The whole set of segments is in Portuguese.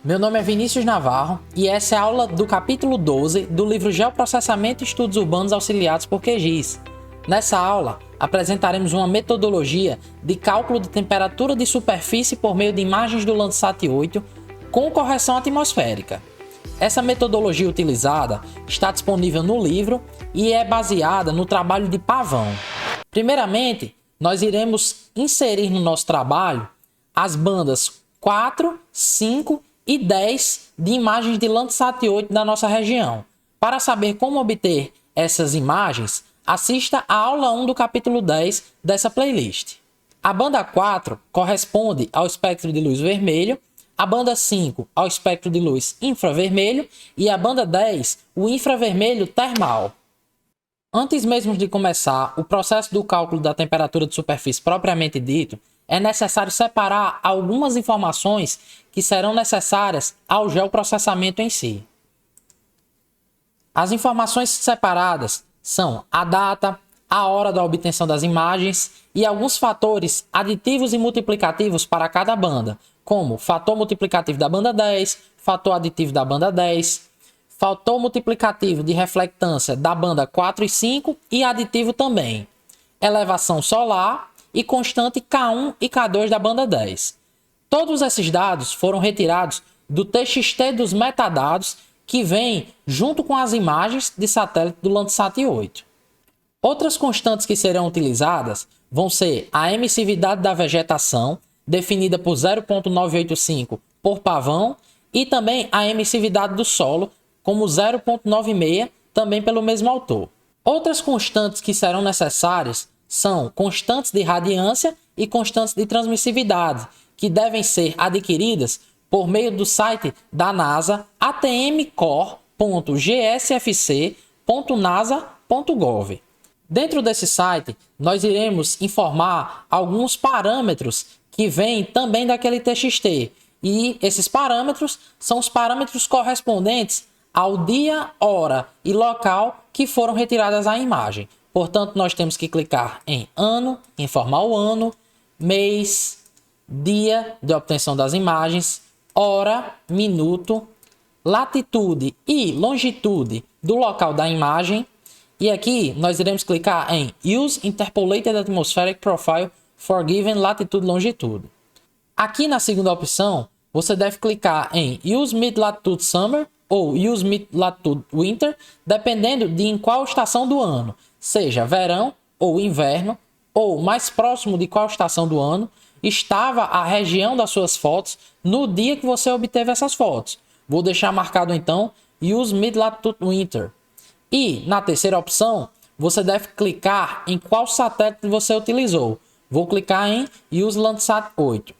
Meu nome é Vinícius Navarro e essa é a aula do capítulo 12 do livro Geoprocessamento e Estudos Urbanos Auxiliados por QGIS. Nessa aula, apresentaremos uma metodologia de cálculo de temperatura de superfície por meio de imagens do Landsat 8 com correção atmosférica. Essa metodologia utilizada está disponível no livro e é baseada no trabalho de Pavão. Primeiramente, nós iremos inserir no nosso trabalho as bandas 4, 5 e 10 de imagens de Landsat 8 da nossa região. Para saber como obter essas imagens, assista a aula 1 do capítulo 10 dessa playlist. A banda 4 corresponde ao espectro de luz vermelho, a banda 5 ao espectro de luz infravermelho e a banda 10 o infravermelho termal. Antes mesmo de começar o processo do cálculo da temperatura de superfície propriamente dito, é necessário separar algumas informações que serão necessárias ao geoprocessamento em si. As informações separadas são a data, a hora da obtenção das imagens e alguns fatores aditivos e multiplicativos para cada banda, como fator multiplicativo da banda 10, fator aditivo da banda 10, fator multiplicativo de reflectância da banda 4 e 5 e aditivo também, elevação solar e constante K1 e K2 da banda 10. Todos esses dados foram retirados do TXT dos metadados que vem junto com as imagens de satélite do Landsat 8. Outras constantes que serão utilizadas vão ser a emissividade da vegetação, definida por 0,985 por Pavão, e também a emissividade do solo, como 0,96, também pelo mesmo autor. Outras constantes que serão necessárias são constantes de radiância e constantes de transmissividade, que devem ser adquiridas por meio do site da NASA atmcore.gsfc.nasa.gov. Dentro desse site, nós iremos informar alguns parâmetros que vêm também daquele TXT, e esses parâmetros são os parâmetros correspondentes ao dia, hora e local que foram retiradas a imagem. Portanto, nós temos que clicar em ano, informar o ano, mês, dia de obtenção das imagens, hora, minuto, latitude e longitude do local da imagem. E aqui nós iremos clicar em Use Interpolated Atmospheric Profile for Given Latitude Longitude. Aqui na segunda opção, você deve clicar em Use Mid-Latitude Summer ou Use Mid-Latitude Winter, dependendo de em qual estação do ano, seja verão ou inverno, ou mais próximo de qual estação do ano estava a região das suas fotos no dia que você obteve essas fotos. Vou deixar marcado então Use Mid-Latitude Winter. E na terceira opção, você deve clicar em qual satélite você utilizou. Vou clicar em Use Landsat 8.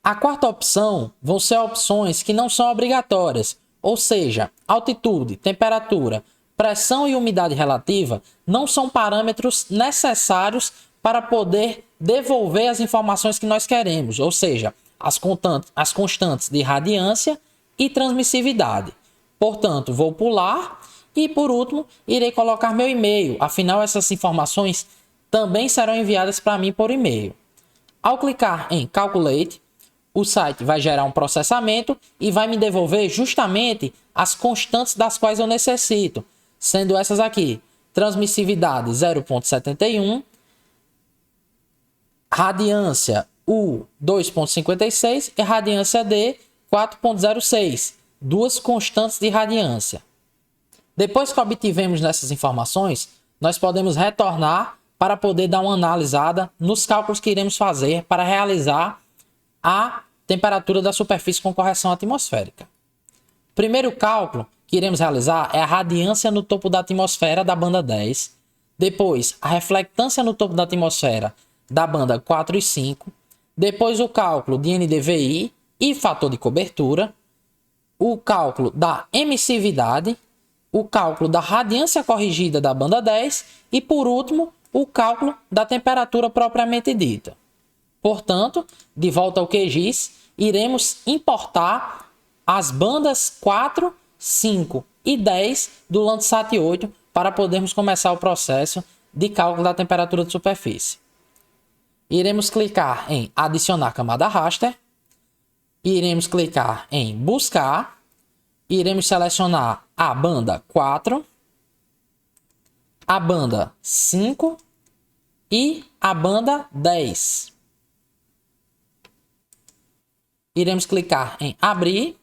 A quarta opção vão ser opções que não são obrigatórias, ou seja, altitude, temperatura, pressão e umidade relativa não são parâmetros necessários para poder devolver as informações que nós queremos, ou seja, as constantes de radiância e transmissividade. Portanto, vou pular e, por último, irei colocar meu e-mail, afinal essas informações também serão enviadas para mim por e-mail. Ao clicar em Calculate, o site vai gerar um processamento e vai me devolver justamente as constantes das quais eu necessito, sendo essas aqui: transmissividade 0,71, radiância U 2,56 e radiância D 4,06, duas constantes de radiância. Depois que obtivemos essas informações, nós podemos retornar para poder dar uma analisada nos cálculos que iremos fazer para realizar a temperatura da superfície com correção atmosférica. O primeiro cálculo que iremos realizar é a radiância no topo da atmosfera da banda 10, depois a reflectância no topo da atmosfera da banda 4 e 5, depois o cálculo de NDVI e fator de cobertura, o cálculo da emissividade, o cálculo da radiância corrigida da banda 10 e, por último, o cálculo da temperatura propriamente dita. Portanto, de volta ao QGIS, iremos importar as bandas 4, 5 e 10 do Landsat 8 para podermos começar o processo de cálculo da temperatura de superfície. Iremos clicar em adicionar camada raster, Iremos clicar em buscar. Iremos selecionar a banda 4, a banda 5 e a banda 10. Iremos clicar em abrir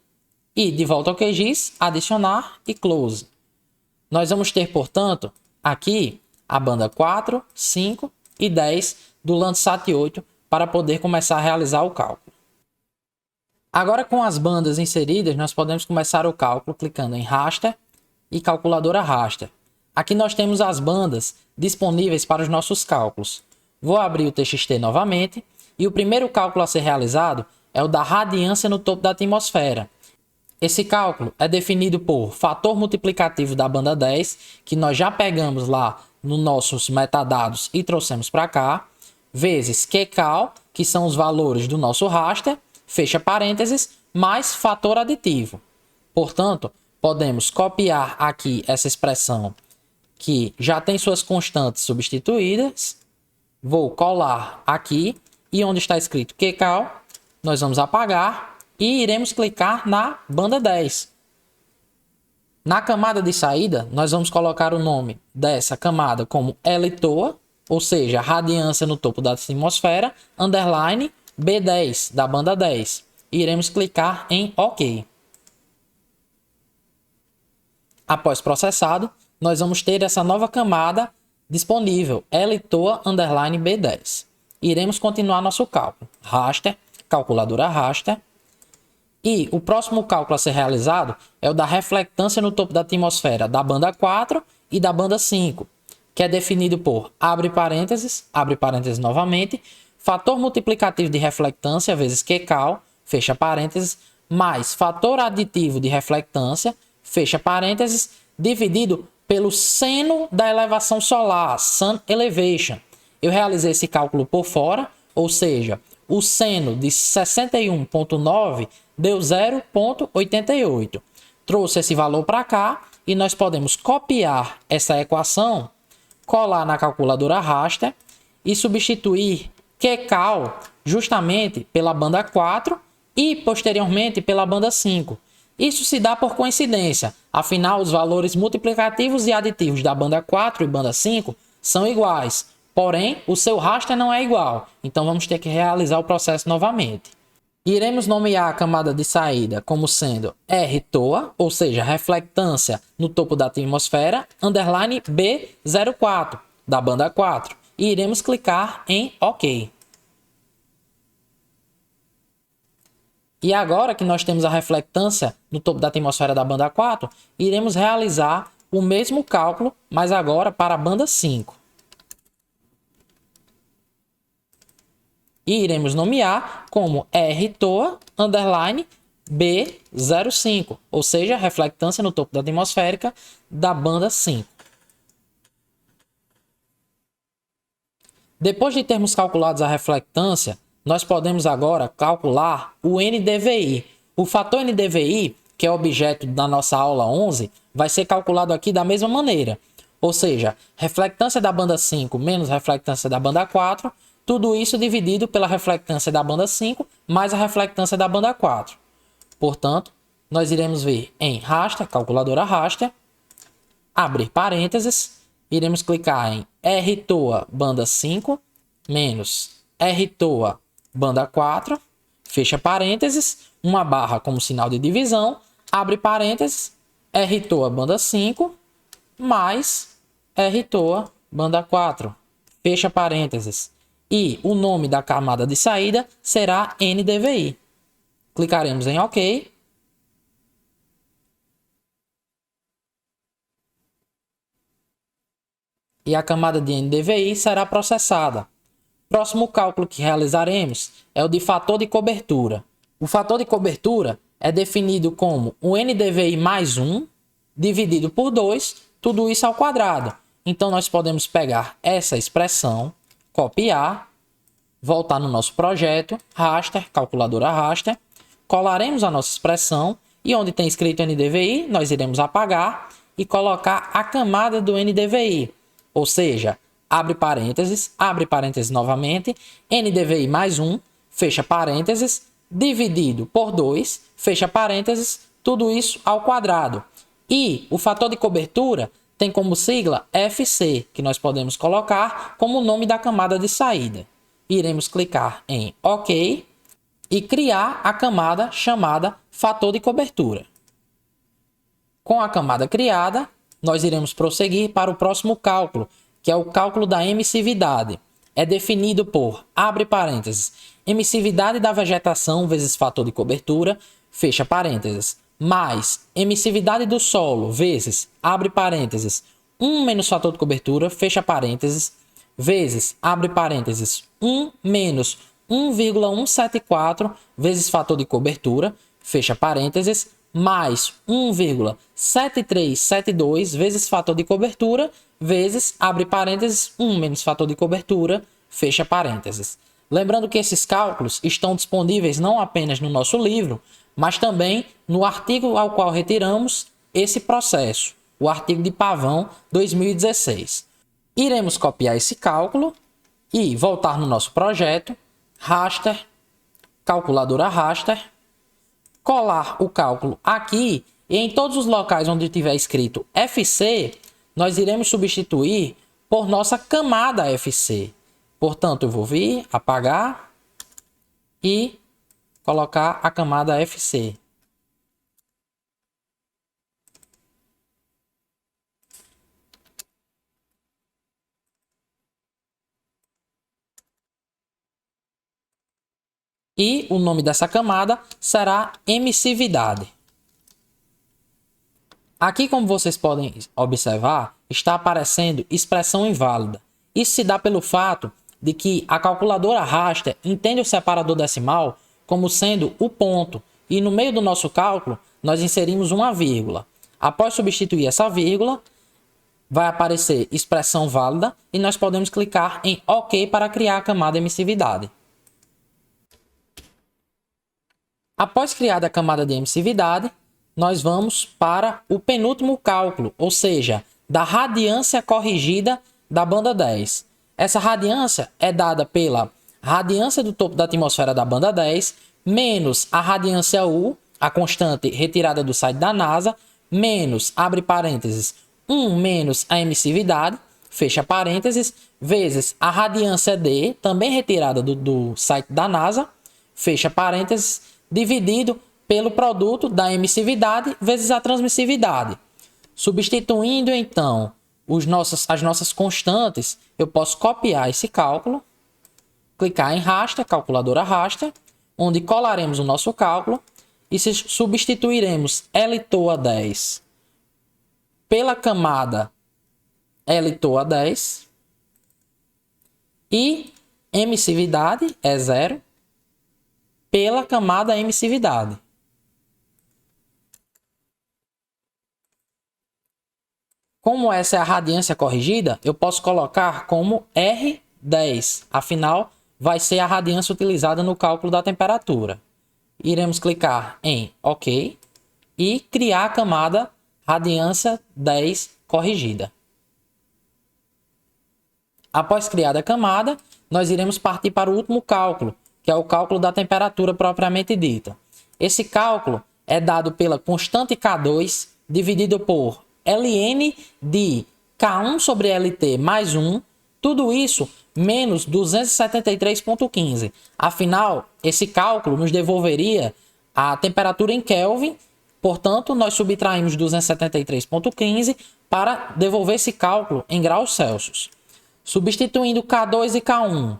e de volta ao QGIS, adicionar e close. Nós vamos ter, portanto, aqui a banda 4, 5 e 10 do Landsat 8 para poder começar a realizar o cálculo. Agora, com as bandas inseridas, nós podemos começar o cálculo clicando em raster e calculadora raster. Aqui nós temos as bandas disponíveis para os nossos cálculos. Vou abrir o TXT novamente e o primeiro cálculo a ser realizado é o da radiância no topo da atmosfera. Esse cálculo é definido por fator multiplicativo da banda 10, que nós já pegamos lá nos nossos metadados e trouxemos para cá, vezes QCal, que são os valores do nosso raster, fecha parênteses, mais fator aditivo. Portanto, podemos copiar aqui essa expressão que já tem suas constantes substituídas. Vou colar aqui e onde está escrito QCal, nós vamos apagar e iremos clicar na banda 10. Na camada de saída, nós vamos colocar o nome dessa camada como LTOA, ou seja, radiância no topo da atmosfera, underline B10, da banda 10. E iremos clicar em OK. Após processado, nós vamos ter essa nova camada disponível, LTOA underline B10. Iremos continuar nosso cálculo. Raster, calculadora raster. E o próximo cálculo a ser realizado é o da reflectância no topo da atmosfera da banda 4 e da banda 5, que é definido por abre parênteses novamente, fator multiplicativo de reflectância vezes QCal, fecha parênteses, mais fator aditivo de reflectância, fecha parênteses, dividido pelo seno da elevação solar, Sun Elevation. Eu realizei esse cálculo por fora, ou seja, o seno de 61,9 deu 0,88. Trouxe esse valor para cá e nós podemos copiar essa equação, colar na calculadora raster e substituir QCal justamente pela banda 4 e posteriormente pela banda 5. Isso se dá por coincidência, afinal os valores multiplicativos e aditivos da banda 4 e banda 5 são iguais, porém o seu raster não é igual, então vamos ter que realizar o processo novamente. Iremos nomear a camada de saída como sendo RTOA, ou seja, reflectância no topo da atmosfera, underline B04, da banda 4. E iremos clicar em OK. E agora que nós temos a reflectância no topo da atmosfera da banda 4, iremos realizar o mesmo cálculo, mas agora para a banda 5. E iremos nomear como RTOA underline B05, ou seja, reflectância no topo da atmosférica da banda 5. Depois de termos calculado a reflectância, nós podemos agora calcular o NDVI. O fator NDVI, que é objeto da nossa aula 11, vai ser calculado aqui da mesma maneira. Ou seja, reflectância da banda 5 menos reflectância da banda 4, tudo isso dividido pela reflectância da banda 5 mais a reflectância da banda 4. Portanto, nós iremos ver em raster, calculadora raster, abrir parênteses, iremos clicar em RTOA banda 5 menos RTOA banda 4, fecha parênteses, uma barra como sinal de divisão, abre parênteses, RTOA banda 5 mais RTOA banda 4, fecha parênteses. E o nome da camada de saída será NDVI. Clicaremos em OK. E a camada de NDVI será processada. Próximo cálculo que realizaremos é o de fator de cobertura. O fator de cobertura é definido como o NDVI mais 1 dividido por 2, tudo isso ao quadrado. Então, nós podemos pegar essa expressão, copiar, voltar no nosso projeto, raster, calculadora raster, colaremos a nossa expressão e onde tem escrito NDVI, nós iremos apagar e colocar a camada do NDVI, ou seja, abre parênteses novamente, NDVI mais 1, fecha parênteses, dividido por 2, fecha parênteses, tudo isso ao quadrado. E o fator de cobertura tem como sigla FC, que nós podemos colocar como o nome da camada de saída. Iremos clicar em OK e criar a camada chamada fator de cobertura. Com a camada criada, nós iremos prosseguir para o próximo cálculo, que é o cálculo da emissividade. É definido por, abre parênteses, emissividade da vegetação vezes fator de cobertura, fecha parênteses, mais emissividade do solo vezes, abre parênteses, 1 menos fator de cobertura, fecha parênteses, vezes, abre parênteses, 1 menos 1,174 vezes fator de cobertura, fecha parênteses, mais 1,7372 vezes fator de cobertura, vezes, abre parênteses, 1 menos fator de cobertura, fecha parênteses. Lembrando que esses cálculos estão disponíveis não apenas no nosso livro, mas também no artigo ao qual retiramos esse processo, o artigo de Pavão 2016. Iremos copiar esse cálculo e voltar no nosso projeto, raster, calculadora raster, colar o cálculo aqui e em todos os locais onde tiver escrito FC, nós iremos substituir por nossa camada FC. Portanto, eu vou vir, apagar e colocar a camada FC. E o nome dessa camada será emissividade. Aqui, como vocês podem observar, está aparecendo expressão inválida. Isso se dá pelo fato de que a calculadora raster entende o separador decimal como sendo o ponto. E no meio do nosso cálculo, nós inserimos uma vírgula. Após substituir essa vírgula, vai aparecer expressão válida e nós podemos clicar em OK para criar a camada emissividade. Após criada a camada de emissividade, nós vamos para o penúltimo cálculo, ou seja, da radiância corrigida da banda 10. Essa radiância é dada pela radiância do topo da atmosfera da banda 10, menos a radiância U, a constante retirada do site da NASA, menos, abre parênteses, 1 menos a emissividade, fecha parênteses, vezes a radiância D, também retirada do site da NASA, fecha parênteses, dividido pelo produto da emissividade vezes a transmissividade. Substituindo, então, as nossas constantes, eu posso copiar esse cálculo, clicar em raster, calculadora raster, onde colaremos o nosso cálculo e substituiremos LTOA10 pela camada LTOA10 e emissividade é 0 pela camada emissividade. Como essa é a radiância corrigida, eu posso colocar como R10. Afinal, vai ser a radiância utilizada no cálculo da temperatura. Iremos clicar em OK e criar a camada radiância 10 corrigida. Após criada a camada, nós iremos partir para o último cálculo, que é o cálculo da temperatura propriamente dita. Esse cálculo é dado pela constante K2 dividido por ln de K1 sobre LT mais 1, tudo isso menos 273,15. Afinal, esse cálculo nos devolveria a temperatura em Kelvin, portanto, nós subtraímos 273,15 para devolver esse cálculo em graus Celsius. Substituindo K2 e K1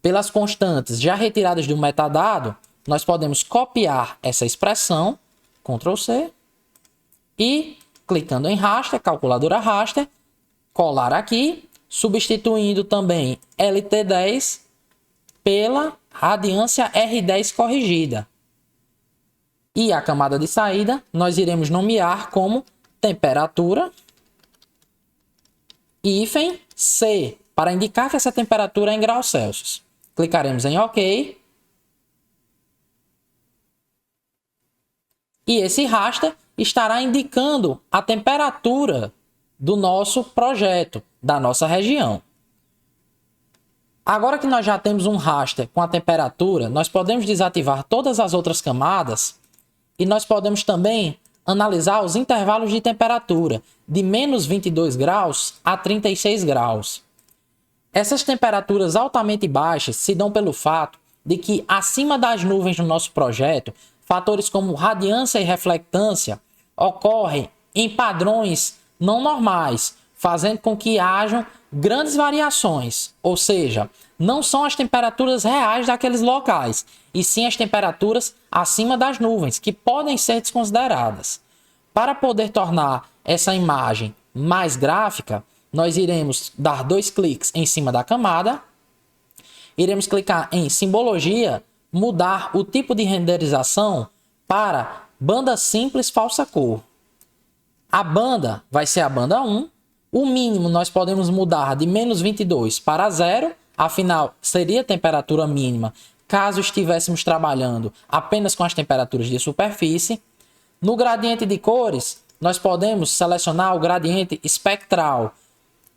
pelas constantes já retiradas do metadado, nós podemos copiar essa expressão, Ctrl C, e clicando em raster, calculadora raster, colar aqui, substituindo também LT10 pela radiância R10 corrigida. E a camada de saída nós iremos nomear como temperatura hífen C, para indicar que essa temperatura é em graus Celsius. Clicaremos em OK. E esse raster estará indicando a temperatura do nosso projeto, da nossa região. Agora que nós já temos um raster com a temperatura, nós podemos desativar todas as outras camadas e nós podemos também analisar os intervalos de temperatura de menos 22 graus a 36 graus. Essas temperaturas altamente baixas se dão pelo fato de que acima das nuvens no nosso projeto, fatores como radiância e reflectância ocorrem em padrões não normais, fazendo com que hajam grandes variações, ou seja, não são as temperaturas reais daqueles locais, e sim as temperaturas acima das nuvens, que podem ser desconsideradas. Para poder tornar essa imagem mais gráfica, nós iremos dar 2 cliques em cima da camada, iremos clicar em simbologia, mudar o tipo de renderização para banda simples falsa cor. A banda vai ser a banda 1. O mínimo nós podemos mudar de menos 22 para 0, afinal seria a temperatura mínima caso estivéssemos trabalhando apenas com as temperaturas de superfície. No gradiente de cores, nós podemos selecionar o gradiente espectral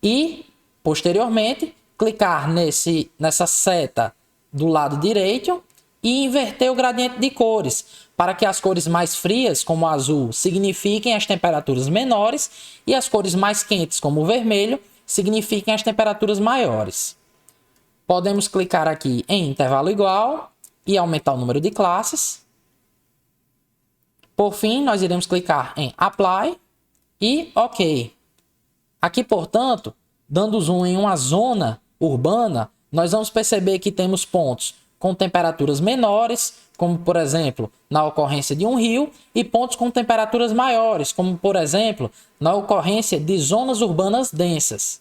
e, posteriormente, clicar nessa seta do lado direito e inverter o gradiente de cores, para que as cores mais frias, como o azul, signifiquem as temperaturas menores e as cores mais quentes, como o vermelho, signifiquem as temperaturas maiores. Podemos clicar aqui em intervalo igual e aumentar o número de classes. Por fim, nós iremos clicar em Apply e OK. Aqui, portanto, dando zoom em uma zona urbana, nós vamos perceber que temos pontos com temperaturas menores, como por exemplo, na ocorrência de um rio, e pontos com temperaturas maiores, como por exemplo, na ocorrência de zonas urbanas densas.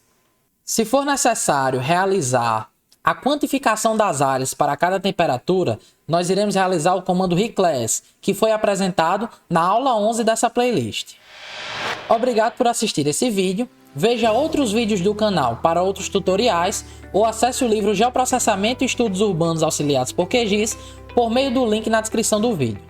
Se for necessário realizar a quantificação das áreas para cada temperatura, nós iremos realizar o comando reclass, que foi apresentado na aula 11 dessa playlist. Obrigado por assistir esse vídeo. Veja outros vídeos do canal para outros tutoriais ou acesse o livro Geoprocessamento e Estudos Urbanos Auxiliados por QGIS por meio do link na descrição do vídeo.